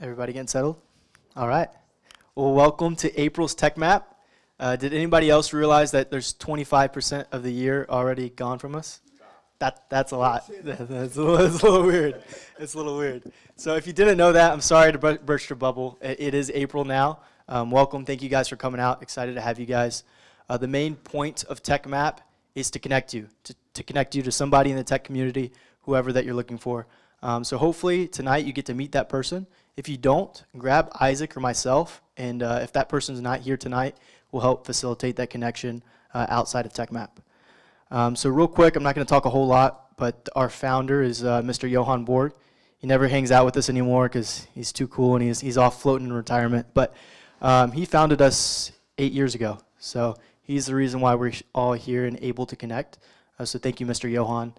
Everybody getting settled? All right. Well, welcome to April's Tech Map. Did anybody else realize that there's 25% of the year already gone from us? That's a lot. It's a little weird. It's a little weird. So if you didn't know that, I'm sorry to burst your bubble. It is April now. Welcome. Thank you guys for coming out. Excited to have you guys. The main point of Tech Map is to connect you, to connect you to somebody in the tech community, whoever that you're looking for. So hopefully tonight you get to meet that person. If you don't, grab Isaac or myself, and if that person's not here tonight, we'll help facilitate that connection outside of TechMap. So real quick, I'm not going to talk a whole lot, but our founder is Mr. Johan Borg. He never hangs out with us anymore because he's too cool and he's off floating in retirement. But he founded us 8 years ago, so he's the reason why we're all here and able to connect. So thank you, Mr. Johan.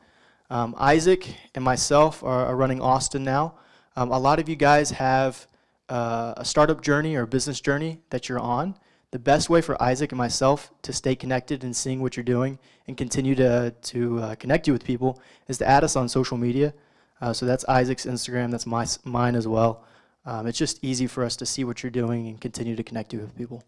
Isaac and myself are running Austin now. A lot of you guys have a startup journey or a business journey that you're on. The best way for Isaac and myself to stay connected and seeing what you're doing and continue to connect you with people is to add us on social media. So that's Isaac's Instagram, that's mine as well. It's just easy for us to see what you're doing and continue to connect you with people.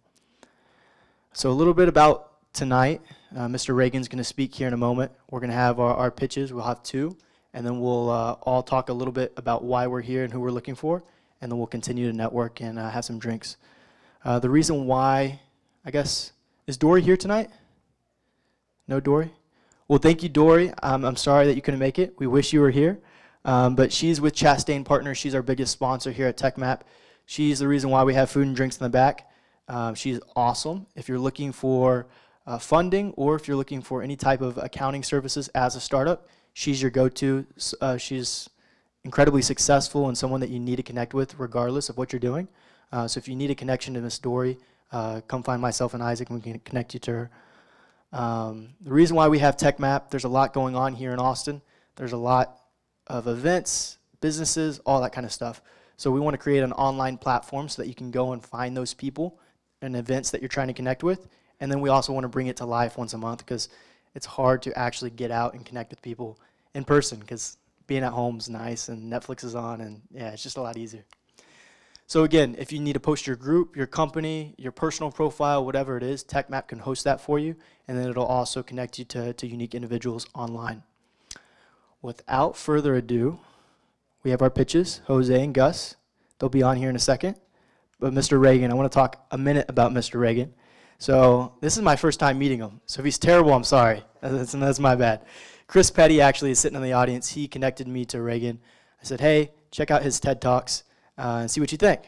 So a little bit about tonight. Mr. Reagan's going to speak here in a moment. We're going to have our pitches. We'll have two. And then we'll all talk a little bit about why we're here and who we're looking for. And then we'll continue to network and have some drinks. The reason why, I guess, is Dory here tonight? No Dory? Well, thank you, Dory. I'm sorry that you couldn't make it. We wish you were here. But she's with Chastain Partners. She's our biggest sponsor here at TechMap. She's the reason why we have food and drinks in the back. She's awesome. If you're looking for funding or if you're looking for any type of accounting services as a startup, she's your go-to. She's incredibly successful and someone that you need to connect with regardless of what you're doing. So if you need a connection to Miss Dory, come find myself and Isaac and we can connect you to her. The reason why we have TechMap, there's a lot going on here in Austin. There's a lot of events, businesses, all that kind of stuff. So we want to create an online platform so that you can go and find those people and events that you're trying to connect with. And then we also want to bring it to life once a month because it's hard to actually get out and connect with people in person because being at home is nice and Netflix is on and yeah, it's just a lot easier. So again, if you need to post your group, your company, your personal profile, whatever it is, TechMap can host that for you and then it'll also connect you to unique individuals online. Without further ado, we have our pitches, Jose and Gus. They'll be on here in a second. But Mr. Reagan, I want to talk a minute about Mr. Reagan. So this is my first time meeting him. So if he's terrible, I'm sorry. That's my bad. Chris Petty actually is sitting in the audience. He connected me to Reagan. I said, hey, check out his TED Talks and see what you think.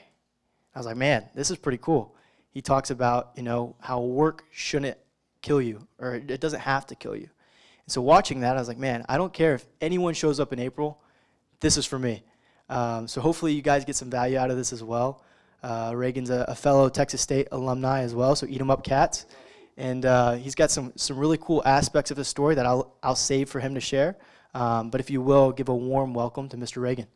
I was like, man, this is pretty cool. He talks about, how work shouldn't kill you, or it doesn't have to kill you. And so watching that, I was like, man, I don't care if anyone shows up in April. This is for me. So hopefully you guys get some value out of this as well. Reagan's a fellow Texas State alumni as well, so eat 'em up, cats. And he's got some really cool aspects of his story that I'll save for him to share. But if you will, give a warm welcome to Mr. Reagan.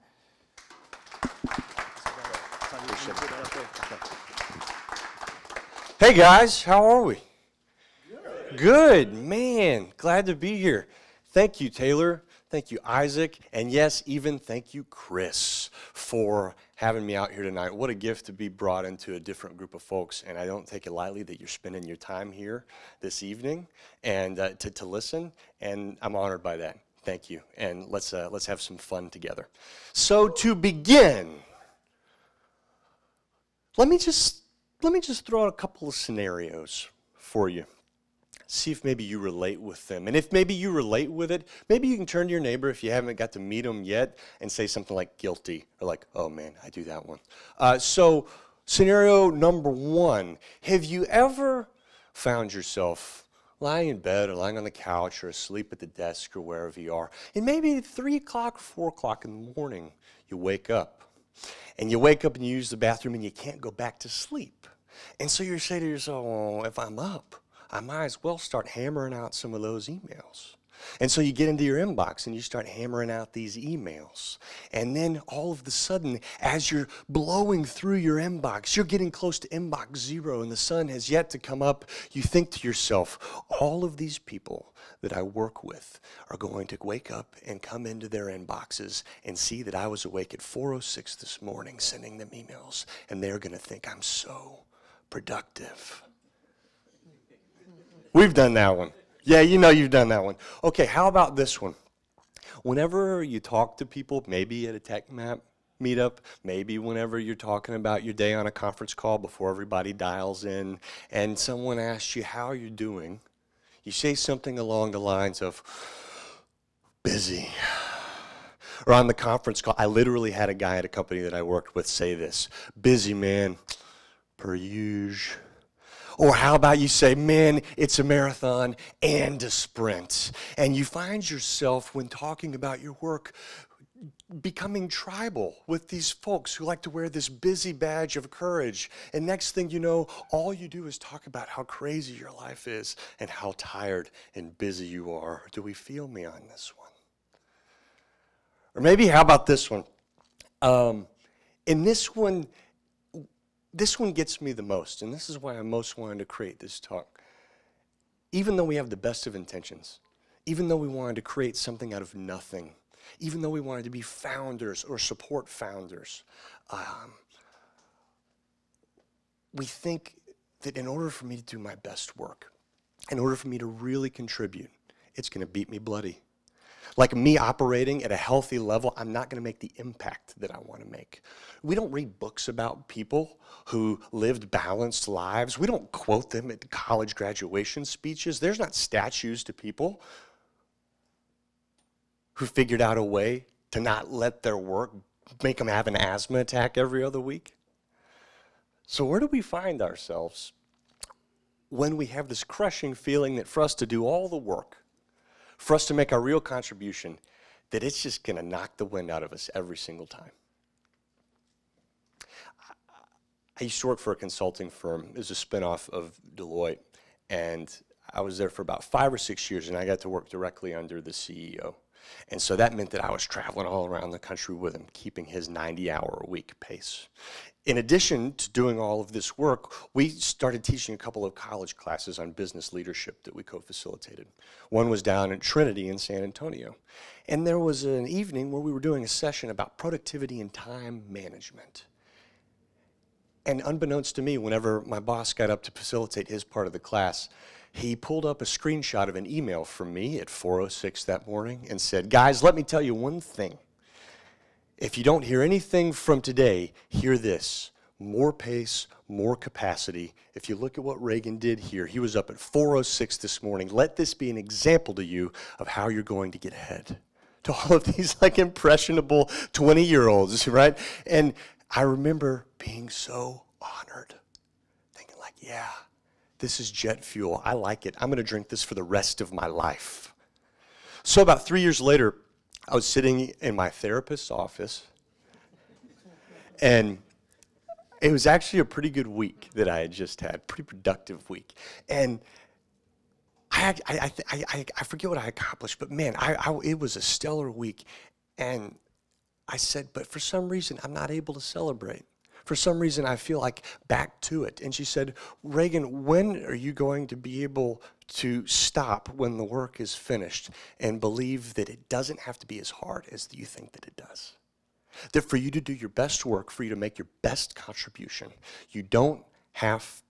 Hey guys, how are we? Good, man. Glad to be here. Thank you, Taylor. Thank you, Isaac. And yes, even thank you, Chris, for having me out here tonight. What a gift to be brought into a different group of folks. And I don't take it lightly that you're spending your time here this evening and to listen. And I'm honored by that. Thank you. And let's have some fun together. So to begin, let me just throw out a couple of scenarios for you. See if maybe you relate with them. And if maybe you relate with it, maybe you can turn to your neighbor if you haven't got to meet them yet and say something like guilty or like, oh man, I do that one. So scenario number one, have you ever found yourself lying in bed or lying on the couch or asleep at the desk or wherever you are, and maybe at 3 o'clock or 4 o'clock in the morning, you wake up. And you wake up and you use the bathroom and you can't go back to sleep. And so you say to yourself, well, if I'm up, I might as well start hammering out some of those emails. And so you get into your inbox and you start hammering out these emails. And then all of a sudden, as you're blowing through your inbox, you're getting close to inbox zero and the sun has yet to come up. You think to yourself, all of these people that I work with are going to wake up and come into their inboxes and see that I was awake at 4:06 this morning sending them emails. And they're going to think I'm so productive. We've done that one. Yeah, you know you've done that one. Okay, how about this one? Whenever you talk to people, maybe at a tech map meetup, maybe whenever you're talking about your day on a conference call before everybody dials in, and someone asks you how you're doing, you say something along the lines of, busy. Or on the conference call, I literally had a guy at a company that I worked with say this, busy man, per usual. Or how about you say, man, it's a marathon and a sprint. And you find yourself, when talking about your work, becoming tribal with these folks who like to wear this busy badge of courage. And next thing you know, all you do is talk about how crazy your life is and how tired and busy you are. Do we feel me on this one? Or maybe, how about this one? In this one gets me the most, and this is why I most wanted to create this talk. Even though we have the best of intentions, even though we wanted to create something out of nothing, even though we wanted to be founders or support founders, we think that in order for me to do my best work, in order for me to really contribute, it's going to beat me bloody. Like me operating at a healthy level, I'm not going to make the impact that I want to make. We don't read books about people who lived balanced lives. We don't quote them at college graduation speeches. There's not statues to people who figured out a way to not let their work make them have an asthma attack every other week. So where do we find ourselves when we have this crushing feeling that for us to do all the work, for us to make our real contribution, that it's just going to knock the wind out of us every single time? I used to work for a consulting firm. It was a spinoff of Deloitte, and I was there for about 5 or 6 years, and I got to work directly under the CEO. And so that meant that I was traveling all around the country with him, keeping his 90-hour-a-week pace. In addition to doing all of this work, we started teaching a couple of college classes on business leadership that we co-facilitated. One was down at Trinity in San Antonio. And there was an evening where we were doing a session about productivity and time management. And unbeknownst to me, whenever my boss got up to facilitate his part of the class, he pulled up a screenshot of an email from me at 4:06 that morning and said, guys, let me tell you one thing. If you don't hear anything from today, hear this. More pace, more capacity. If you look at what Reagan did here, he was up at 4:06 this morning. Let this be an example to you of how you're going to get ahead. To all of these like impressionable 20-year-olds, right? And I remember being so honored, thinking like, yeah, this is jet fuel. I like it. I'm going to drink this for the rest of my life. So about 3 years later, I was sitting in my therapist's office, and it was actually a pretty good week that I had just had, pretty productive week. And I forget what I accomplished, but man, it was a stellar week. And I said, but for some reason, I'm not able to celebrate. For some reason, I feel like back to it. And she said, Reagan, when are you going to be able to stop when the work is finished and believe that it doesn't have to be as hard as you think that it does? That for you to do your best work, for you to make your best contribution, you don't have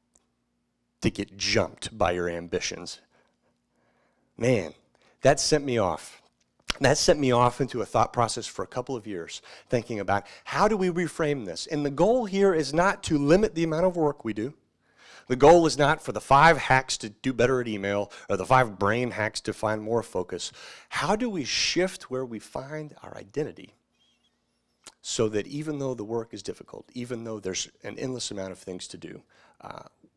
to get jumped by your ambitions. Man, that sent me off. That sent me off into a thought process for a couple of years, thinking about how do we reframe this? And the goal here is not to limit the amount of work we do. The goal is not for the 5 hacks to do better at email or the 5 brain hacks to find more focus. How do we shift where we find our identity so that even though the work is difficult, even though there's an endless amount of things to do,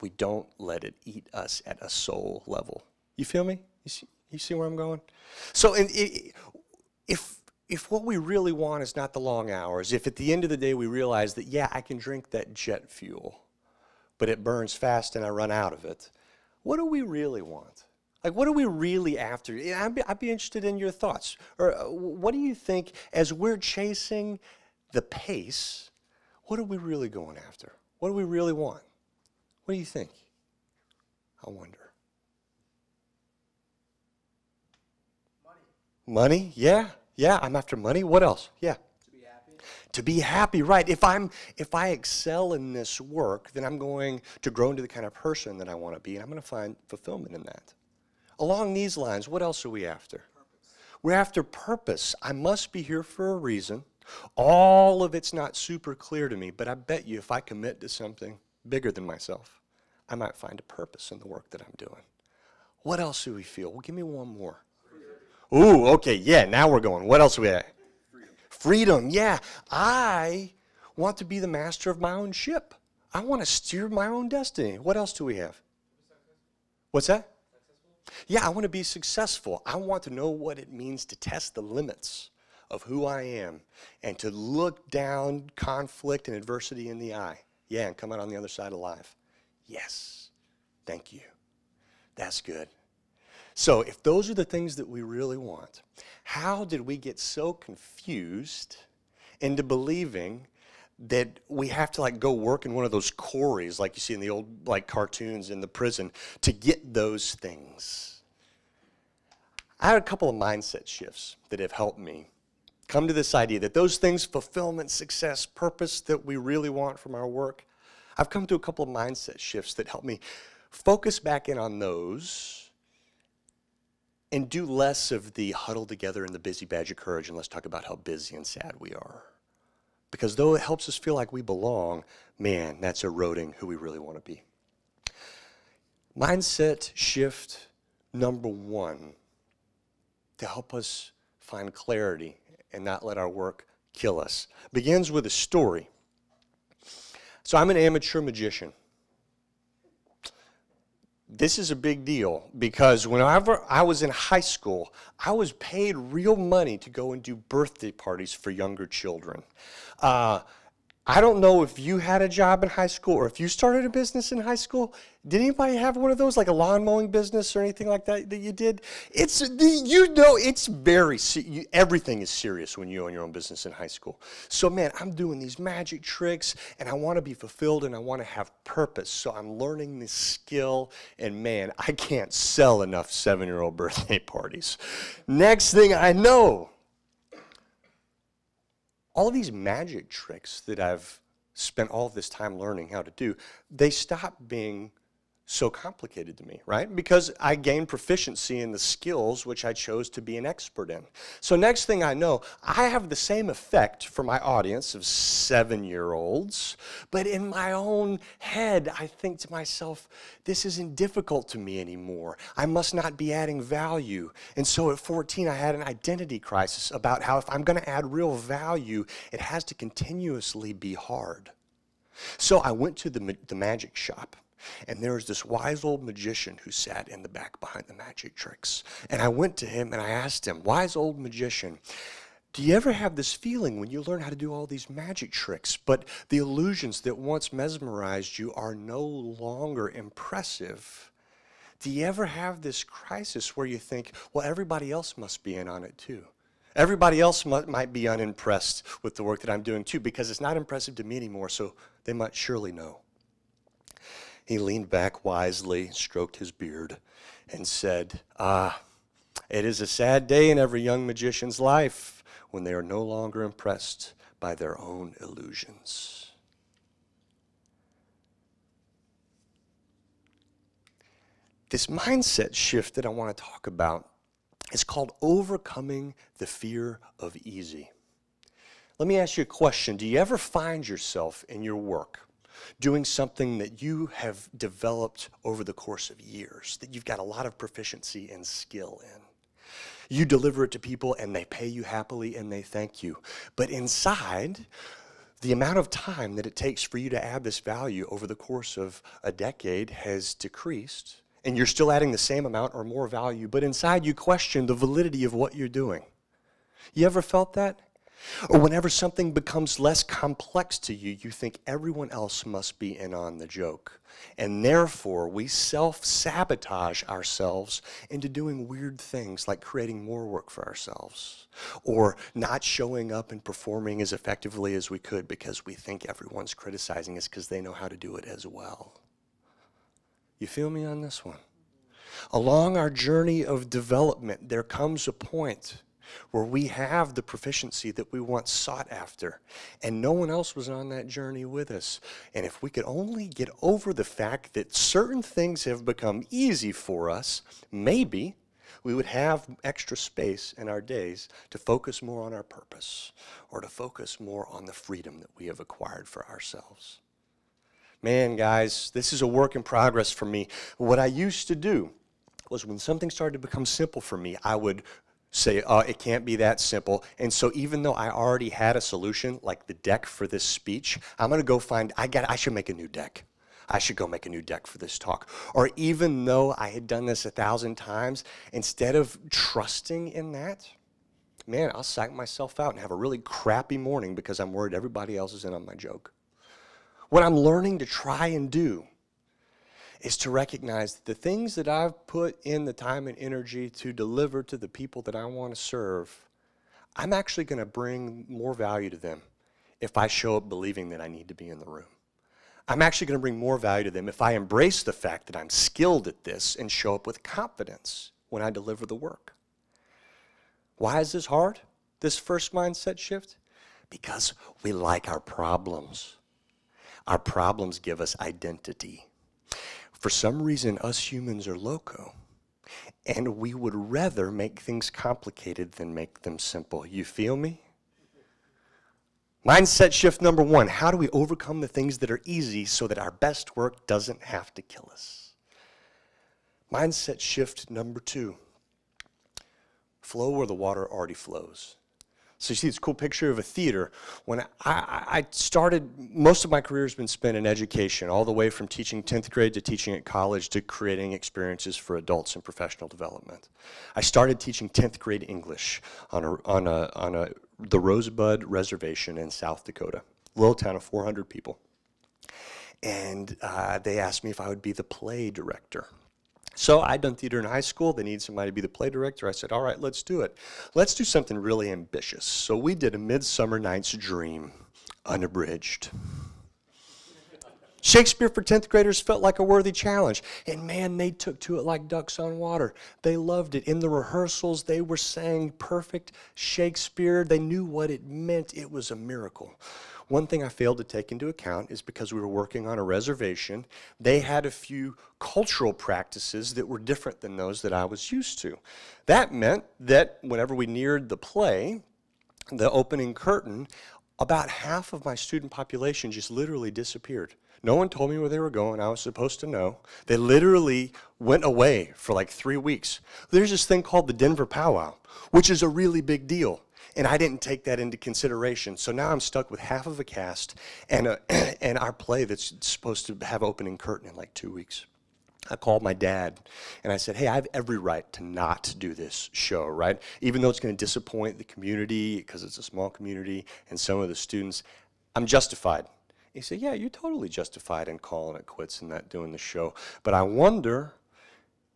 we don't let it eat us at a soul level? You feel me? You see where I'm going? So if what we really want is not the long hours, if at the end of the day we realize that, yeah, I can drink that jet fuel, but it burns fast and I run out of it, what do we really want? Like, what are we really after? Yeah, I'd be interested in your thoughts. Or what do you think, as we're chasing the pace, what are we really going after? What do we really want? What do you think? I wonder. Money? Yeah. Yeah, I'm after money. What else? Yeah. To be happy. To be happy, right. If I excel in this work, then I'm going to grow into the kind of person that I want to be, and I'm going to find fulfillment in that. Along these lines, what else are we after? Purpose. We're after purpose. I must be here for a reason. All of it's not super clear to me, but I bet you if I commit to something bigger than myself, I might find a purpose in the work that I'm doing. What else do we feel? Well, give me one more. Ooh, okay, yeah, now we're going. What else are we at? Freedom, yeah. I want to be the master of my own ship. I want to steer my own destiny. What else do we have? What's that? Yeah, I want to be successful. I want to know what it means to test the limits of who I am and to look down conflict and adversity in the eye. Yeah, and come out on the other side alive. Yes, thank you. That's good. So if those are the things that we really want, how did we get so confused into believing that we have to like go work in one of those quarries like you see in the old like cartoons in the prison to get those things? I had a couple of mindset shifts that have helped me come to this idea that those things, fulfillment, success, purpose that we really want from our work, I've come to a couple of mindset shifts that help me focus back in on those and do less of the huddle together in the busy badge of courage and let's talk about how busy and sad we are. Because though it helps us feel like we belong, man, that's eroding who we really want to be. Mindset shift number one, to help us find clarity and not let our work kill us, begins with a story. So I'm an amateur magician. This is a big deal because whenever I was in high school, I was paid real money to go and do birthday parties for younger children. I don't know if you had a job in high school or if you started a business in high school. Did anybody have one of those, like a lawn mowing business or anything like that that you did? It's, you know, it's very, everything is serious when you own your own business in high school. So man, I'm doing these magic tricks and I want to be fulfilled and I want to have purpose. So I'm learning this skill and man, I can't sell enough 7-year-old birthday parties. Next thing I know, all of these magic tricks that I've spent all of this time learning how to do, they stop being so complicated to me, right? Because I gained proficiency in the skills which I chose to be an expert in. So next thing I know, I have the same effect for my audience of 7-year-olds, but in my own head, I think to myself, this isn't difficult to me anymore. I must not be adding value. And so at 14, I had an identity crisis about how if I'm going to add real value, it has to continuously be hard. So I went to the magic shop. And there was this wise old magician who sat in the back behind the magic tricks. And I went to him and I asked him, wise old magician, do you ever have this feeling when you learn how to do all these magic tricks, but the illusions that once mesmerized you are no longer impressive? Do you ever have this crisis where you think, well, everybody else must be in on it too? Everybody else might be unimpressed with the work that I'm doing too, because it's not impressive to me anymore, so they might surely know. He leaned back wisely, stroked his beard, and said, it is a sad day in every young magician's life when they are no longer impressed by their own illusions. This mindset shift that I want to talk about is called overcoming the fear of easy. Let me ask you a question. Do you ever find yourself in your work doing something that you have developed over the course of years, that you've got a lot of proficiency and skill in? You deliver it to people and they pay you happily and they thank you. But inside, the amount of time that it takes for you to add this value over the course of a decade has decreased, and you're still adding the same amount or more value, but inside you question the validity of what you're doing. You ever felt that? Or whenever something becomes less complex to you, you think everyone else must be in on the joke. And therefore, we self-sabotage ourselves into doing weird things like creating more work for ourselves or not showing up and performing as effectively as we could because we think everyone's criticizing us because they know how to do it as well. You feel me on this one? Along our journey of development, there comes a point where we have the proficiency that we once sought after, and no one else was on that journey with us. And if we could only get over the fact that certain things have become easy for us, maybe we would have extra space in our days to focus more on our purpose or to focus more on the freedom that we have acquired for ourselves. Man, guys, this is a work in progress for me. What I used to do was when something started to become simple for me, I would say, it can't be that simple. And so even though I already had a solution, like the deck for this speech, I'm going to go find, I should make a new deck. I should go make a new deck for this talk. Or even though I had done this 1,000 times, instead of trusting in that, man, I'll psych myself out and have a really crappy morning because I'm worried everybody else is in on my joke. What I'm learning to try and do is to recognize that the things that I've put in the time and energy to deliver to the people that I want to serve, I'm actually going to bring more value to them if I show up believing that I need to be in the room. I'm actually going to bring more value to them if I embrace the fact that I'm skilled at this and show up with confidence when I deliver the work. Why is this hard, this first mindset shift? Because we like our problems. Our problems give us identity. For some reason, us humans are loco, and we would rather make things complicated than make them simple. You feel me? Mindset shift number 1, how do we overcome the things that are easy so that our best work doesn't have to kill us? Mindset shift number 2, flow where the water already flows. So you see this cool picture of a theater. When I started, most of my career has been spent in education, all the way from teaching 10th grade to teaching at college to creating experiences for adults in professional development. I started teaching 10th grade English on the Rosebud Reservation in South Dakota, a little town of 400 people. And they asked me if I would be the play director. So I'd done theater in high school. They needed somebody to be the play director. I said, all right, let's do it. Let's do something really ambitious. So we did A Midsummer Night's Dream, unabridged. Shakespeare for 10th graders felt like a worthy challenge. And man, they took to it like ducks on water. They loved it. In the rehearsals, they were saying perfect Shakespeare. They knew what it meant. It was a miracle. One thing I failed to take into account is because we were working on a reservation, they had a few cultural practices that were different than those that I was used to. That meant that whenever we neared the play, the opening curtain, about half of my student population just literally disappeared. No one told me where they were going. I was supposed to know. They literally went away for like 3 weeks. There's this thing called the Denver Powwow, which is a really big deal. And I didn't take that into consideration. So now I'm stuck with half of a cast and our play that's supposed to have opening curtain in like 2 weeks. I called my dad and I said, hey, I have every right to not do this show, right? Even though it's going to disappoint the community because it's a small community and some of the students, I'm justified. He said, yeah, you're totally justified in calling it quits and not doing the show. But I wonder,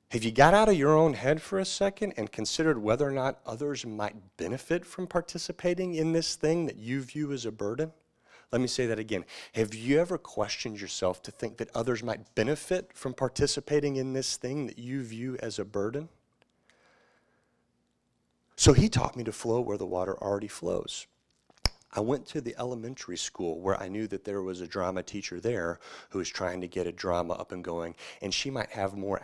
have you got out of your own head for a second and considered whether or not others might benefit from participating in this thing that you view as a burden? Let me say that again. Have you ever questioned yourself to think that others might benefit from participating in this thing that you view as a burden? So he taught me to flow where the water already flows. I went to the elementary school where I knew that there was a drama teacher there who was trying to get a drama up and going, and she might have more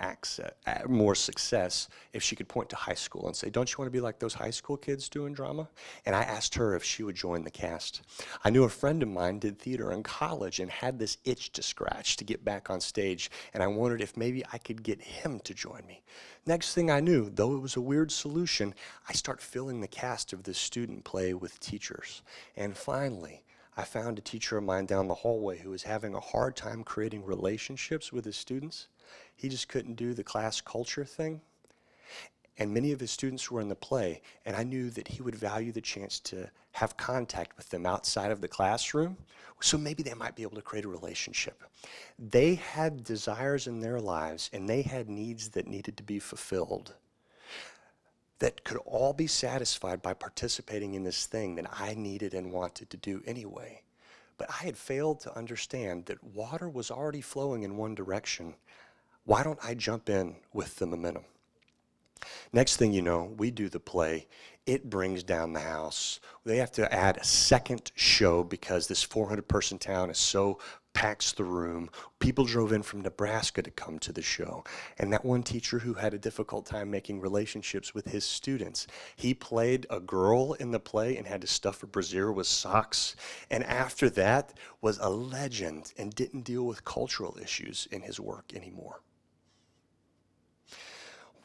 success if she could point to high school and say, don't you want to be like those high school kids doing drama? And I asked her if she would join the cast. I knew a friend of mine did theater in college and had this itch to scratch to get back on stage, and I wondered if maybe I could get him to join me. Next thing I knew, though it was a weird solution, I start filling the cast of this student play with teachers. And finally, I found a teacher of mine down the hallway who was having a hard time creating relationships with his students. He just couldn't do the class culture thing. and many of his students were in the play, and I knew that he would value the chance to have contact with them outside of the classroom, so maybe they might be able to create a relationship. They had desires in their lives, and they had needs that needed to be fulfilled that could all be satisfied by participating in this thing that I needed and wanted to do anyway. But I had failed to understand that water was already flowing in one direction. Why don't I jump in with the momentum? Next thing you know, we do the play. It brings down the house. They have to add a second show because this 400-person town is so packs the room. People drove in from Nebraska to come to the show. And that one teacher who had a difficult time making relationships with his students, he played a girl in the play and had to stuff her brassiere with socks. And after that was a legend and didn't deal with cultural issues in his work anymore.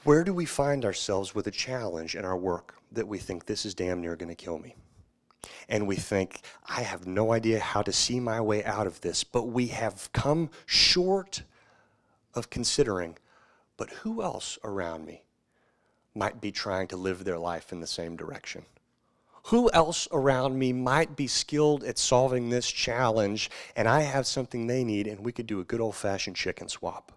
Where do we find ourselves with a challenge in our work that we think this is damn near going to kill me? And we think, I have no idea how to see my way out of this, but we have come short of considering, but who else around me might be trying to live their life in the same direction? Who else around me might be skilled at solving this challenge, and I have something they need, and we could do a good old-fashioned chicken swap?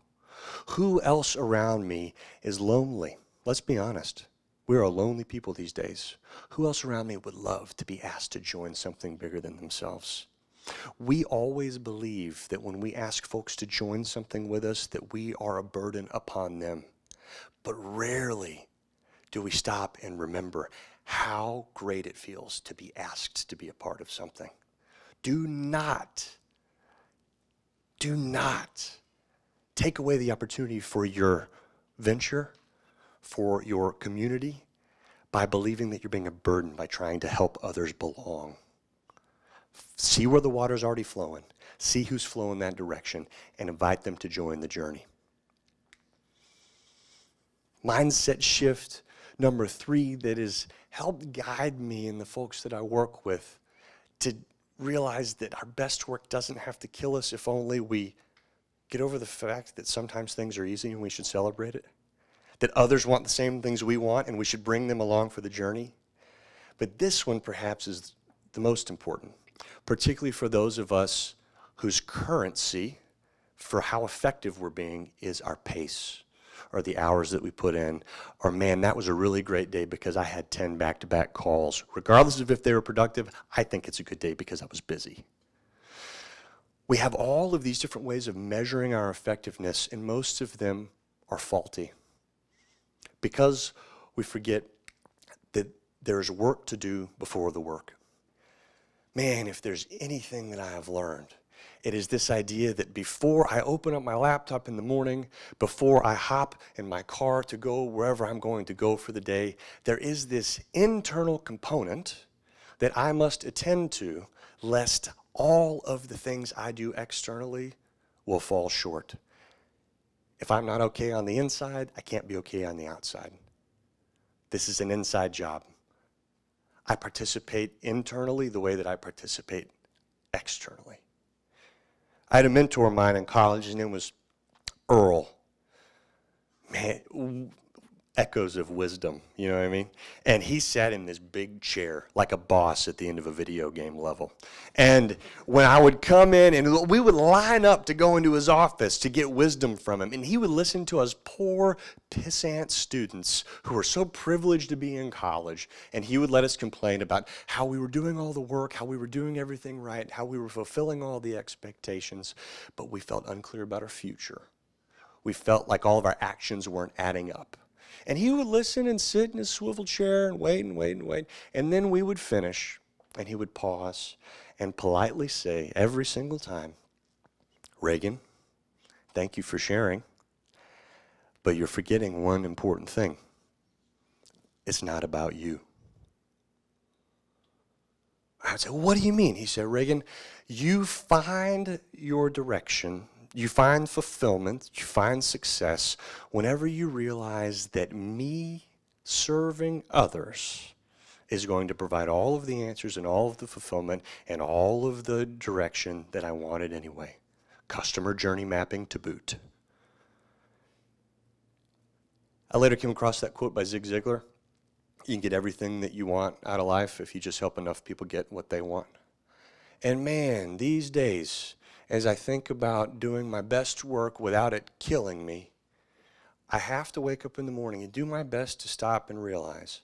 Who else around me is lonely? Let's be honest. We are lonely people these days. Who else around me would love to be asked to join something bigger than themselves? We always believe that when we ask folks to join something with us, that we are a burden upon them. But rarely do we stop and remember how great it feels to be asked to be a part of something. Do not take away the opportunity for your venture, for your community, by believing that you're being a burden by trying to help others belong. See where the water's already flowing, see who's flowing that direction, and invite them to join the journey. Mindset shift number 3 that has helped guide me and the folks that I work with to realize that our best work doesn't have to kill us if only we get over the fact that sometimes things are easy and we should celebrate it. That others want the same things we want and we should bring them along for the journey. But this one perhaps is the most important, particularly for those of us whose currency for how effective we're being is our pace, or the hours that we put in, or man, that was a really great day because I had 10 back-to-back calls. Regardless of if they were productive, I think it's a good day because I was busy. We have all of these different ways of measuring our effectiveness, and most of them are faulty. Because we forget that there's work to do before the work. Man, if there's anything that I have learned, it is this idea that before I open up my laptop in the morning, before I hop in my car to go wherever I'm going to go for the day, there is this internal component that I must attend to, lest all of the things I do externally will fall short. If I'm not okay on the inside, I can't be okay on the outside. This is an inside job. I participate internally the way that I participate externally. I had a mentor of mine in college, his name was Earl. Man, echoes of wisdom, you know what I mean? And he sat in this big chair like a boss at the end of a video game level. And when I would come in, and we would line up to go into his office to get wisdom from him, and he would listen to us poor pissant students who were so privileged to be in college, and he would let us complain about how we were doing all the work, how we were doing everything right, how we were fulfilling all the expectations, but we felt unclear about our future. We felt like all of our actions weren't adding up. And he would listen and sit in his swivel chair and wait and wait and wait. And then we would finish, and he would pause and politely say every single time, Reagan, thank you for sharing, but you're forgetting one important thing. It's not about you. I would say, what do you mean? He said, Reagan, you find your direction, you find fulfillment, you find success whenever you realize that me serving others is going to provide all of the answers and all of the fulfillment and all of the direction that I wanted anyway. Customer journey mapping to boot. I later came across that quote by Zig Ziglar. You can get everything that you want out of life if you just help enough people get what they want. And man, these days, as I think about doing my best work without it killing me, I have to wake up in the morning and do my best to stop and realize,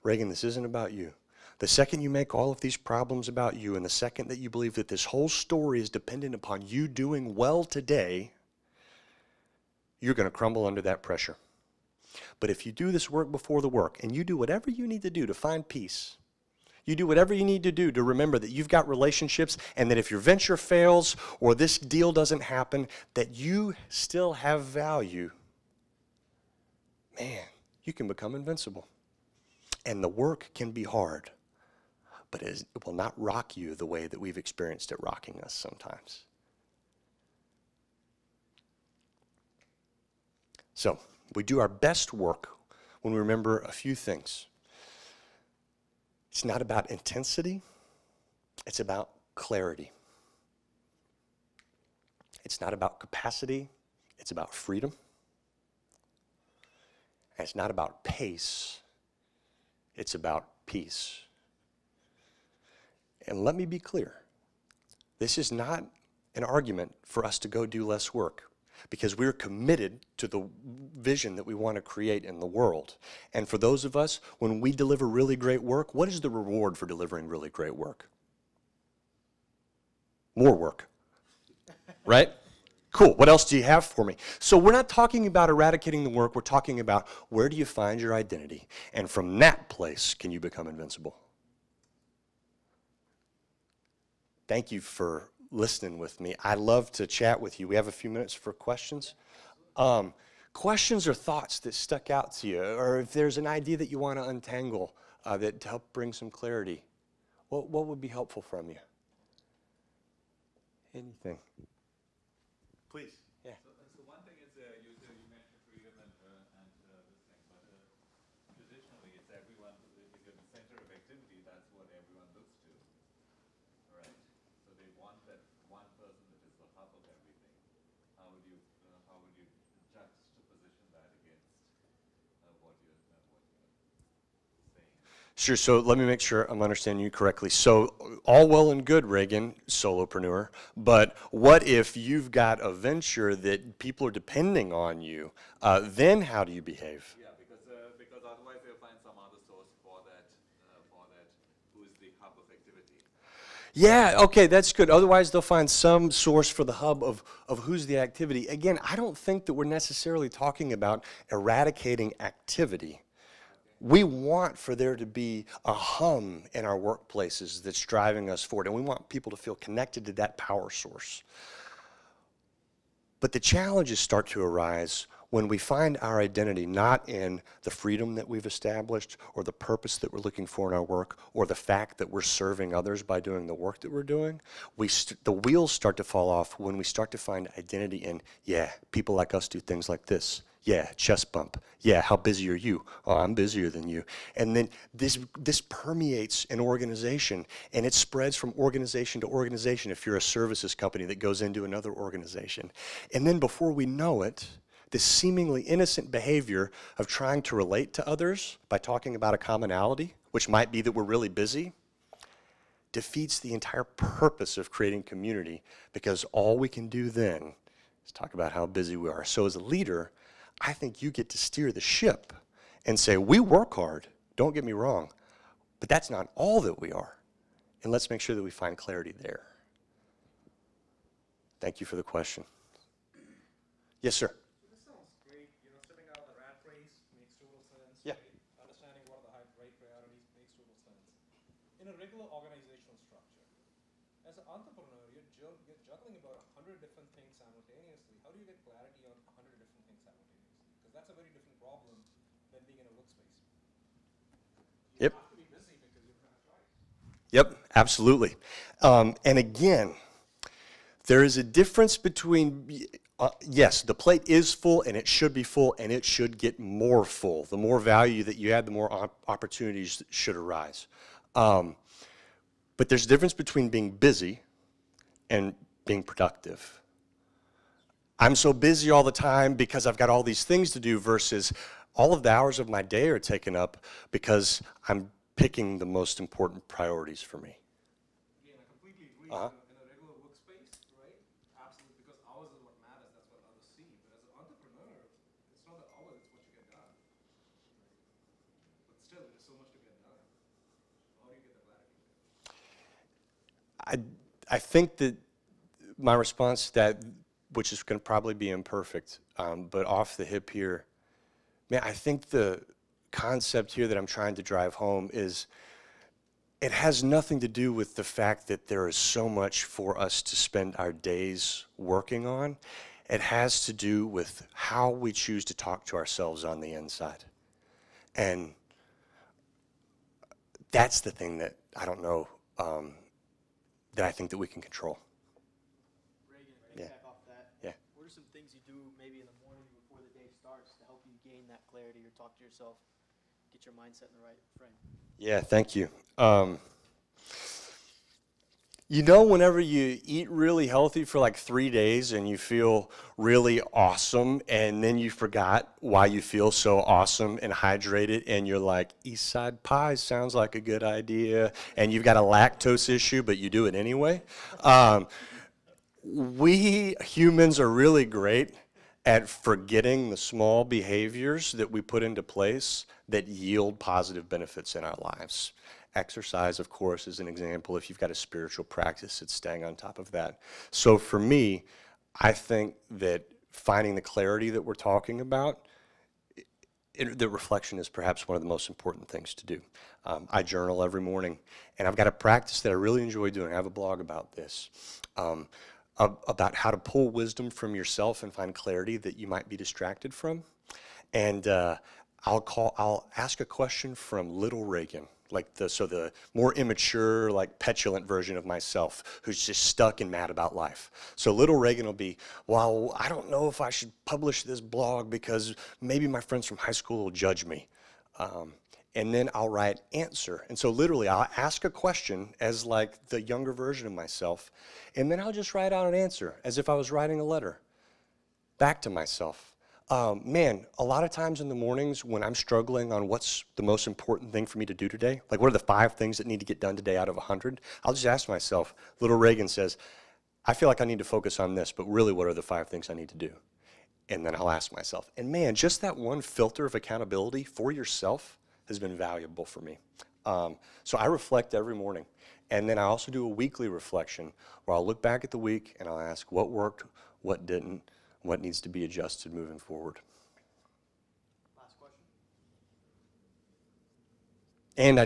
Reagan, this isn't about you. The second you make all of these problems about you, and the second that you believe that this whole story is dependent upon you doing well today, you're going to crumble under that pressure. But if you do this work before the work, and you do whatever you need to do to find peace, you do whatever you need to do to remember that you've got relationships, and that if your venture fails or this deal doesn't happen, that you still have value, man, you can become invincible. And the work can be hard, but it will not rock you the way that we've experienced it rocking us sometimes. So, we do our best work when we remember a few things. It's not about intensity, it's about clarity. It's not about capacity, it's about freedom. And it's not about pace, it's about peace. And let me be clear, this is not an argument for us to go do less work, because we're committed to the vision that we want to create in the world. And for those of us, when we deliver really great work, what is the reward for delivering really great work? More work, right? Cool, what else do you have for me? So we're not talking about eradicating the work, we're talking about where do you find your identity? And from that place, can you become invincible? Thank you for listening with me. I love to chat with you. We have a few minutes for questions. Questions or thoughts that stuck out to you, or if there's an idea that you want to untangle that to help bring some clarity, what would be helpful from you? Anything? Please. Yeah. So one thing is you mentioned freedom and this thing, but traditionally it's everyone, if you're the center of activity, that's what everyone looks to, right? So they want that one person that is the hub of everything. How would you juxtaposition that against what you're saying? Sure, so let me make sure I'm understanding you correctly. So all well and good, Reagan, solopreneur, but what if you've got a venture that people are depending on you? Then how do you behave? Yeah, because otherwise they'll find some other source for that who is the hub of activity. Yeah, okay, that's good. Otherwise they'll find some source for the hub of who's the activity. Again, I don't think that we're necessarily talking about eradicating activity. We want for there to be a hum in our workplaces that's driving us forward, and we want people to feel connected to that power source. But the challenges start to arise when we find our identity not in the freedom that we've established, or the purpose that we're looking for in our work, or the fact that we're serving others by doing the work that we're doing. The wheels start to fall off when we start to find identity in, yeah, people like us do things like this. Yeah, chest bump. Yeah, how busy are you? Oh, I'm busier than you. And then this permeates an organization, and it spreads from organization to organization if you're a services company that goes into another organization. And then before we know it, this seemingly innocent behavior of trying to relate to others by talking about a commonality, which might be that we're really busy, defeats the entire purpose of creating community, because all we can do then is talk about how busy we are. So as a leader, I think you get to steer the ship and say, we work hard, don't get me wrong, but that's not all that we are. And let's make sure that we find clarity there. Thank you for the question. Yes, sir. This sounds great. Stepping out of the rat race makes total sense. Yeah. Right? Understanding what are the right priorities makes total sense. In a regular organizational structure, as an entrepreneur, you're juggling about 100 different things simultaneously. How do you get clarity on 100 different things simultaneously? Because that's a very different problem than being in a workspace. You have to be busy because you're trying to try. Yep, absolutely. And again, there is a difference between, yes, the plate is full and it should be full and it should get more full. The more value that you add, the more opportunities should arise. But there's a difference between being busy and being productive. I'm so busy all the time because I've got all these things to do versus all of the hours of my day are taken up because I'm picking the most important priorities for me. Again, I completely agree. In a regular workspace, right? Absolutely, because hours is what matters. That's what others see. But as an entrepreneur, it's not the hours; it's what you get done. But still, there's so much to get done. How do you get the clarity? I think that my response to that, which is going to probably be imperfect, but off the hip here, man, I think the concept here that I'm trying to drive home is it has nothing to do with the fact that there is so much for us to spend our days working on. It has to do with how we choose to talk to ourselves on the inside. And that's the thing that I don't know that I think that we can control. Reagan, Yeah. back off that. Yeah. What are some things you do maybe in the morning before the day starts to help you gain that clarity or talk to yourself, get your mindset in the right frame? Yeah, thank you. You know, whenever you eat really healthy for like 3 days and you feel really awesome, and then you forgot why you feel so awesome and hydrated, and you're like, East Side pie sounds like a good idea, and you've got a lactose issue, but you do it anyway. We humans are really great at forgetting the small behaviors that we put into place that yield positive benefits in our lives. Exercise, of course, is an example. If you've got a spiritual practice, it's staying on top of that. So for me, I think that finding the clarity that we're talking about, the reflection is perhaps one of the most important things to do. I journal every morning, and I've got a practice that I really enjoy doing. I have a blog about this, about how to pull wisdom from yourself and find clarity that you might be distracted from. And I'll ask a question from little Reagan, like the more immature, like petulant version of myself who's just stuck and mad about life. So little Reagan will be, well, I don't know if I should publish this blog because maybe my friends from high school will judge me. And then I'll write answer. And so literally I'll ask a question as like the younger version of myself, and then I'll just write out an answer as if I was writing a letter back to myself. Man, a lot of times in the mornings when I'm struggling on what's the most important thing for me to do today, like what are the 5 things that need to get done today out of 100, I'll just ask myself, little Reagan says, I feel like I need to focus on this, but really what are the 5 things I need to do? And then I'll ask myself. And man, just that one filter of accountability for yourself has been valuable for me. So I reflect every morning. And then I also do a weekly reflection where I'll look back at the week and I'll ask what worked, what didn't, what needs to be adjusted moving forward. Last question. And I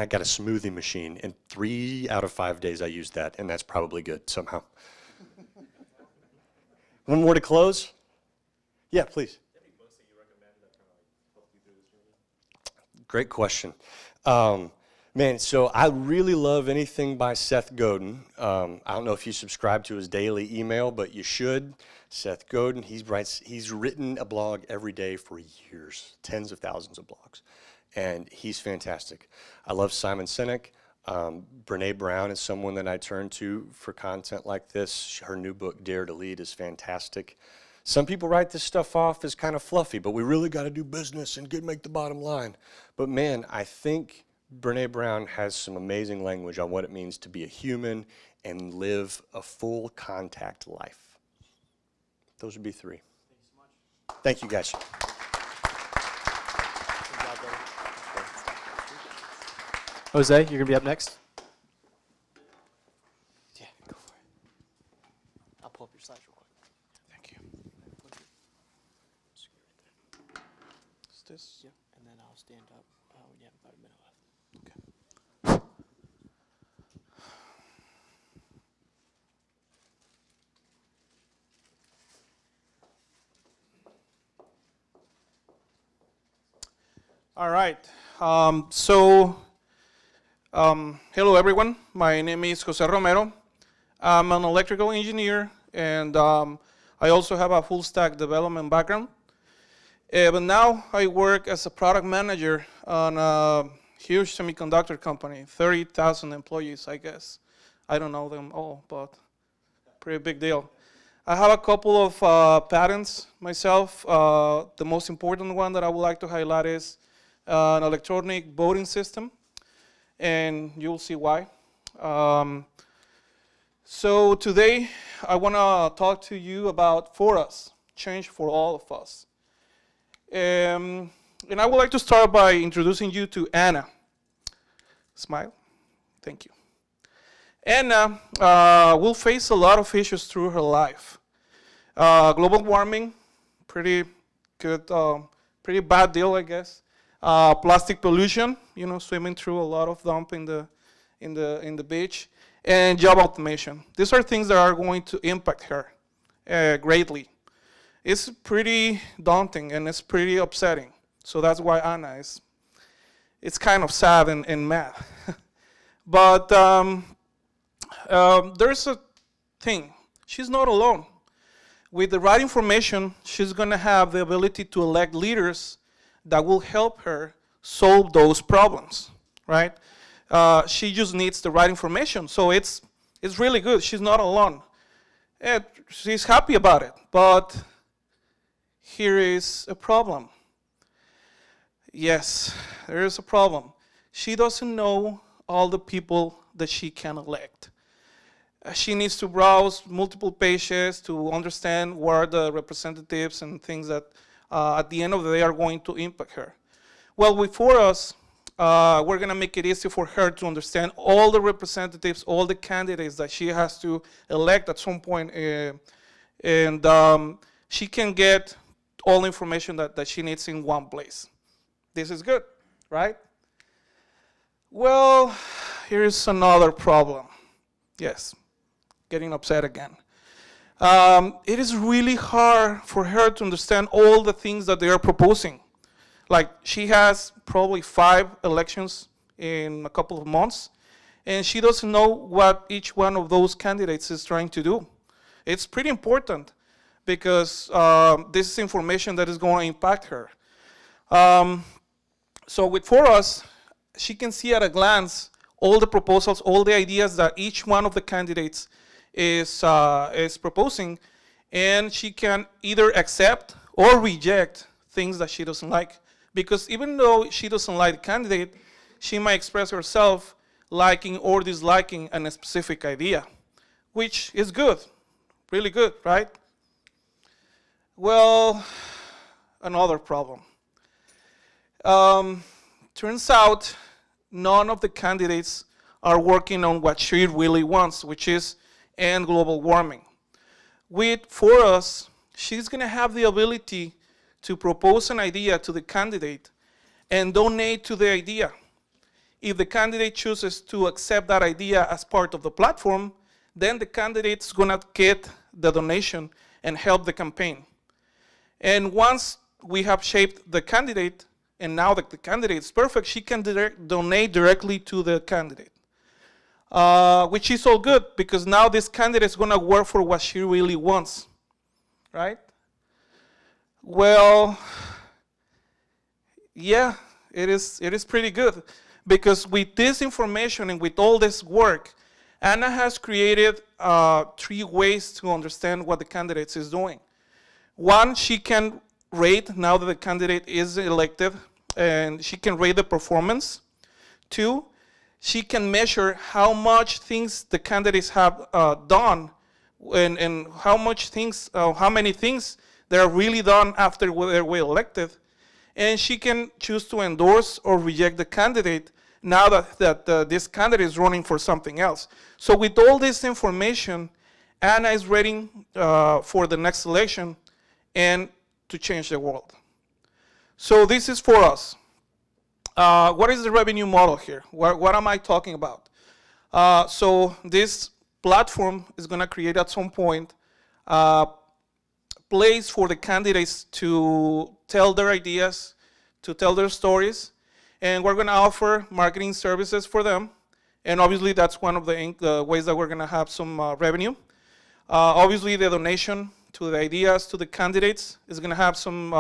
got a smoothie machine, and 3 out of 5 days I used that, and that's probably good somehow. One more to close? Yeah, please. Any books that you recommend that kind of helped you through this journey? Great question. Man, so I really love anything by Seth Godin. I don't know if you subscribe to his daily email, but you should. Seth Godin, he's written a blog every day for years, tens of thousands of blogs, and he's fantastic. I love Simon Sinek. Brene Brown is someone that I turn to for content like this. Her new book, Dare to Lead, is fantastic. Some people write this stuff off as kind of fluffy, but we really got to do business and make the bottom line. But man, I think Brene Brown has some amazing language on what it means to be a human and live a full contact life. Those would be 3. Thank you so much. Thank you, guys. Jose, you're going to be up next. Yeah, go for it. I'll pull up your slides real quick. Thank you. Is this? Yeah, and then I'll stand up when you have about a minute left. Okay. All right. Hello, everyone. My name is Jose Romero. I'm an electrical engineer, and I also have a full-stack development background. But now I work as a product manager on a huge semiconductor company, 30,000 employees, I guess. I don't know them all, but pretty big deal. I have a couple of patents myself. The most important one that I would like to highlight is an electronic voting system, and you'll see why. So today, I want to talk to you about For Us, change for all of us. And I would like to start by introducing you to Anna. Smile. Thank you. Anna will face a lot of issues through her life. Global warming, pretty good, pretty bad deal, I guess. Plastic pollution, you know, swimming through a lot of dump in the beach, and job automation. These are things that are going to impact her greatly. It's pretty daunting and it's pretty upsetting. So that's why Anna is. It's kind of sad and mad. But there's a thing. She's not alone. With the right information, she's going to have the ability to elect leaders that will help her solve those problems, right? She just needs the right information, so it's really good. She's not alone. And she's happy about it, but here is a problem. Yes, there is a problem. She doesn't know all the people that she can elect. She needs to browse multiple pages to understand what are the representatives and things that at the end of the day are going to impact her. Well, with For Us, we're going to make it easy for her to understand all the representatives, all the candidates that she has to elect at some point, and she can get all the information that she needs in one place. This is good, right? Well, here's another problem. Yes. Getting upset again. It is really hard for her to understand all the things that they are proposing. Like, she has probably 5 elections in a couple of months, and she doesn't know what each one of those candidates is trying to do. It's pretty important because this is information that is going to impact her. So with For Us, she can see at a glance all the proposals, all the ideas that each one of the candidates is proposing, and she can either accept or reject things that she doesn't like. Because even though she doesn't like the candidate, she might express herself liking or disliking a specific idea, which is good, really good, right? Well, another problem. Turns out none of the candidates are working on what she really wants, which is end global warming. With For Us, she's going to have the ability to propose an idea to the candidate and donate to the idea. If the candidate chooses to accept that idea as part of the platform, then the candidate's going to get the donation and help the campaign. And once we have shaped the candidate, and now that the candidate is perfect, she can donate directly to the candidate. Which is all good, because now this candidate is going to work for what she really wants, right? Well, yeah, it is pretty good, because with this information and with all this work, Anna has created 3 ways to understand what the candidate is doing. One, she can rate, now that the candidate is elected, and she can rate the performance. 2, she can measure how much things the candidates have done, and how many things they are really done after they were elected. And she can choose to endorse or reject the candidate now that this candidate is running for something else. So with all this information, Anna is ready for the next election and to change the world. So this is For Us. What is the revenue model here? What am I talking about? So this platform is going to create at some point a place for the candidates to tell their ideas, to tell their stories, and we're going to offer marketing services for them. And obviously, that's one of the ways that we're going to have some revenue. Obviously, the donation to the ideas, to the candidates, is going to have some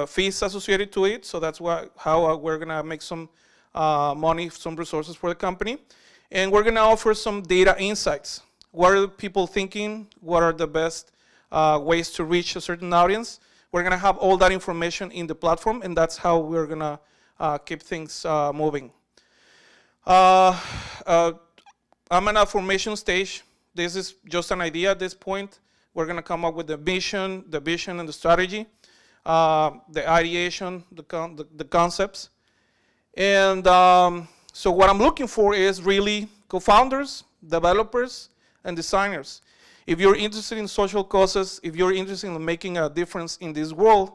fees associated to it. So that's how we're going to make some money, some resources for the company. And we're going to offer some data insights. what are people thinking, what are the best ways to reach a certain audience. We're gonna have all that information in the platform, and that's how we're gonna keep things moving. I'm in a formation stage. This is just an idea at this point. We're gonna come up with the vision, and the strategy, the ideation, the concepts. And so what I'm looking for is really co-founders, developers, and designers. If you're interested in social causes, if you're interested in making a difference in this world,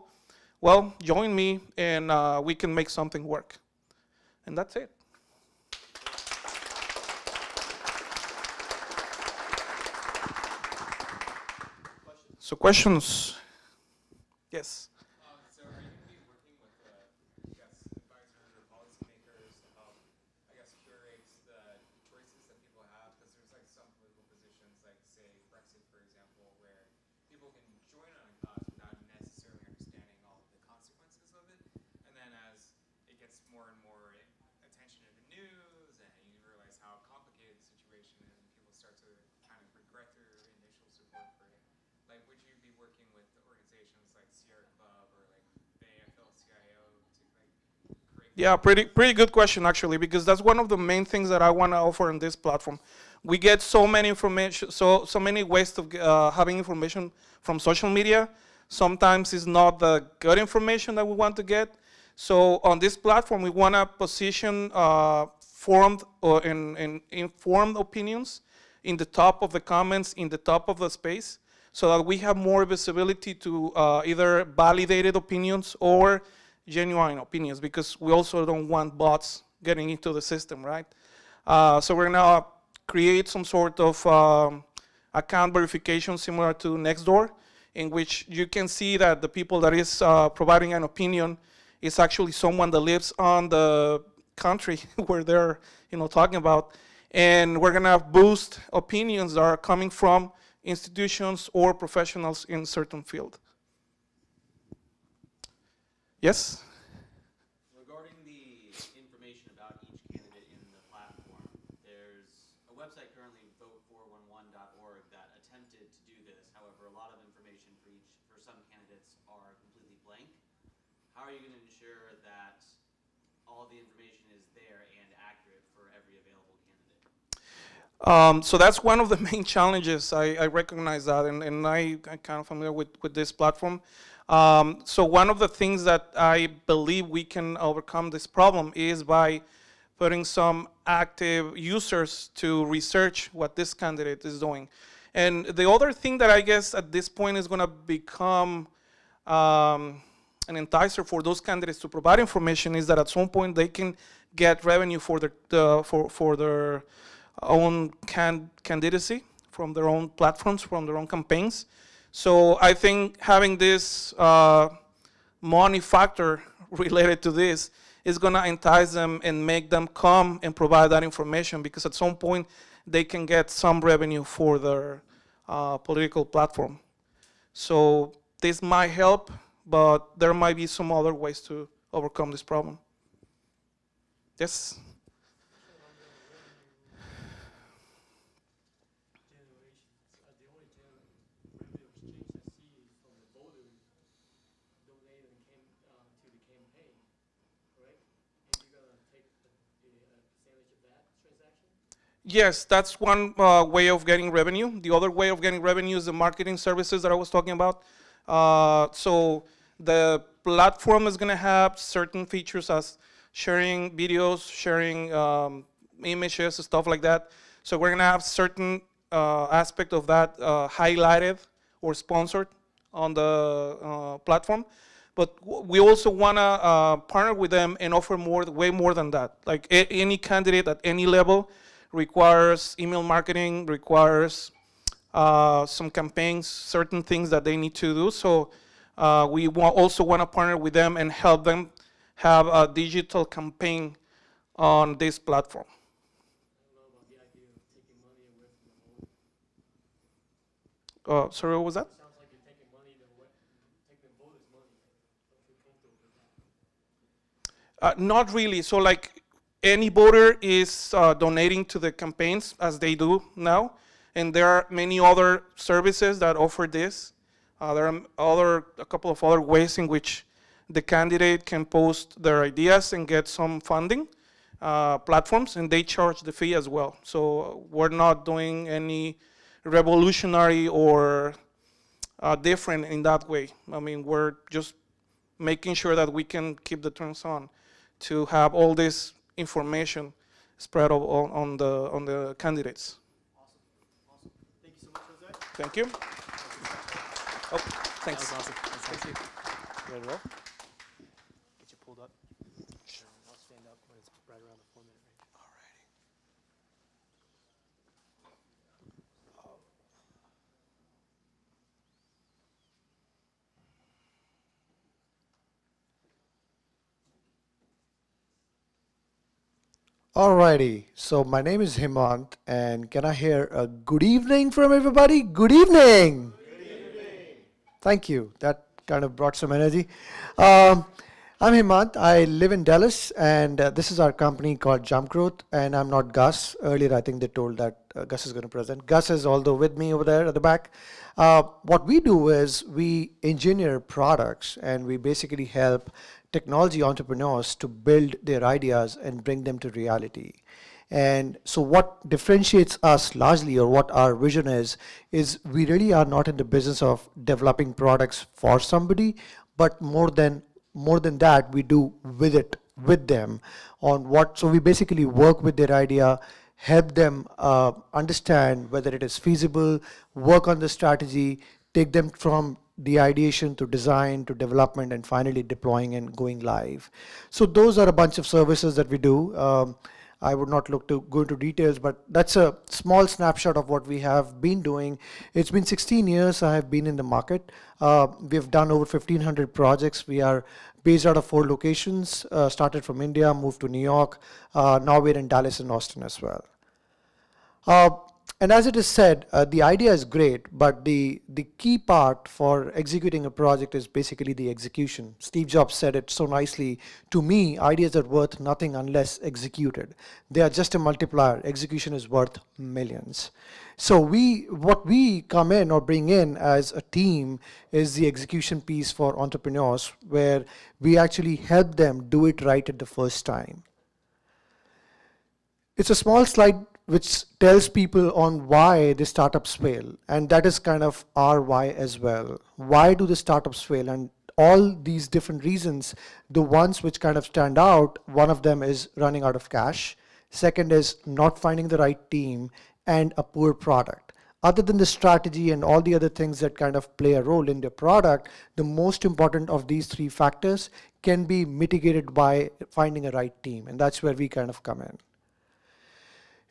well, join me and we can make something work. And that's it. So questions? Yes. So are you going to be working with, advisors or policymakers to help, curate the choices that people have? Because there's some political positions, say Brexit, for example, where people can join on a cause without necessarily understanding all of the consequences of it. And then as it gets more and more attention in the news, and you realize how complicated the situation is, and people start to kind of regret their initial support for it. Would you be working with organizations like Sierra Club or the AFL-CIO to create? Yeah, pretty good question actually, because that's one of the main things that I want to offer on this platform. We get so many information, so many ways of having information from social media. Sometimes it's not the good information that we want to get. So on this platform, we want to position formed or informed opinions in the top of the comments, in the top of the space, so that we have more visibility to either validated opinions or genuine opinions, because we also don't want bots getting into the system, right? So we're gonna create some sort of account verification similar to Nextdoor, in which you can see that the people that is providing an opinion is actually someone that lives on the country where they're talking about. And we're gonna boost opinions that are coming from institutions or professionals in certain field. Yes? Regarding the information about each candidate in the platform, there's a website currently, vote411.org, that attempted to do this. However, a lot of information for some candidates are completely blank. How are you going to ensure that all the information is there and accurate for every available candidate? So that's one of the main challenges. I recognize that, and I'm kind of familiar with this platform. So one of the things that I believe we can overcome this problem is by putting some active users to research what this candidate is doing. And the other thing that I guess at this point is going to become an enticer for those candidates to provide information is that at some point they can get revenue for their own candidacy, from their own platforms, from their own campaigns. So I think having this money factor related to this is going to entice them and make them come and provide that information, because at some point they can get some revenue for their political platform. So this might help, but there might be some other ways to overcome this problem. Yes? Yes, that's one way of getting revenue. The other way of getting revenue is the marketing services that I was talking about. So the platform is going to have certain features as sharing videos, sharing images, stuff like that. So we're going to have certain aspect of that highlighted or sponsored on the platform. But we also want to partner with them and offer way more than that. Like any candidate at any level requires email marketing, requires some campaigns, certain things that they need to do. So we also want to partner with them and help them have a digital campaign on this platform. Sorry, what was that? Sounds like you're taking money taking voters' money. Don't feel comfortable with that. Not really. So like any voter is donating to the campaigns as they do now, And there are many other services that offer this. There are a couple of other ways in which the candidate can post their ideas and get some funding platforms, and they charge the fee as well. So we're not doing any revolutionary or different in that way. I mean, we're just making sure that we can keep the turns on to have all this information spread on the candidates. Awesome. Thank you so much, Jose. Thank you. Oh, thanks. That was awesome. Thank you. Ready to roll? Get you pulled up. I'll stand up when it's right around the 4-minute range. Alrighty, so my name is Himant, and can I hear a good evening from everybody? Good evening! Good evening! Thank you, that kind of brought some energy. I'm Himant, I live in Dallas, and this is our company called Jump Growth, and I'm not Gus. Earlier I think they told that Gus is going to present. Gus is although with me over there at the back. What we do is we engineer products, and we basically help technology entrepreneurs to build their ideas and bring them to reality. And so what differentiates us largely, or what our vision is we really are not in the business of developing products for somebody, but more than that, we do with them on what, so we basically work with their idea, help them understand whether it is feasible, work on the strategy, take them from the ideation to design to development and finally deploying and going live. So those are a bunch of services that we do. I would not look to go into details, but that's a small snapshot of what we have been doing. It's been 16 years I have been in the market. We've done over 1,500 projects. We are based out of 4 locations, started from India, moved to New York. Now we're in Dallas and Austin as well. And as it is said, the idea is great, but the key part for executing a project is basically the execution. Steve Jobs said it so nicely, to me, ideas are worth nothing unless executed. They are just a multiplier. Execution is worth millions. So what we come in or bring in as a team is the execution piece for entrepreneurs, where we actually help them do it right at the first time. It's a small slide which tells people on why the startups fail, and that is kind of our why as well. Why do the startups fail? And all these different reasons, the ones which kind of stand out, one of them is running out of cash, second is not finding the right team, and a poor product. Other than the strategy and all the other things that kind of play a role in the product, the most important of these 3 factors can be mitigated by finding a right team, and that's where we kind of come in.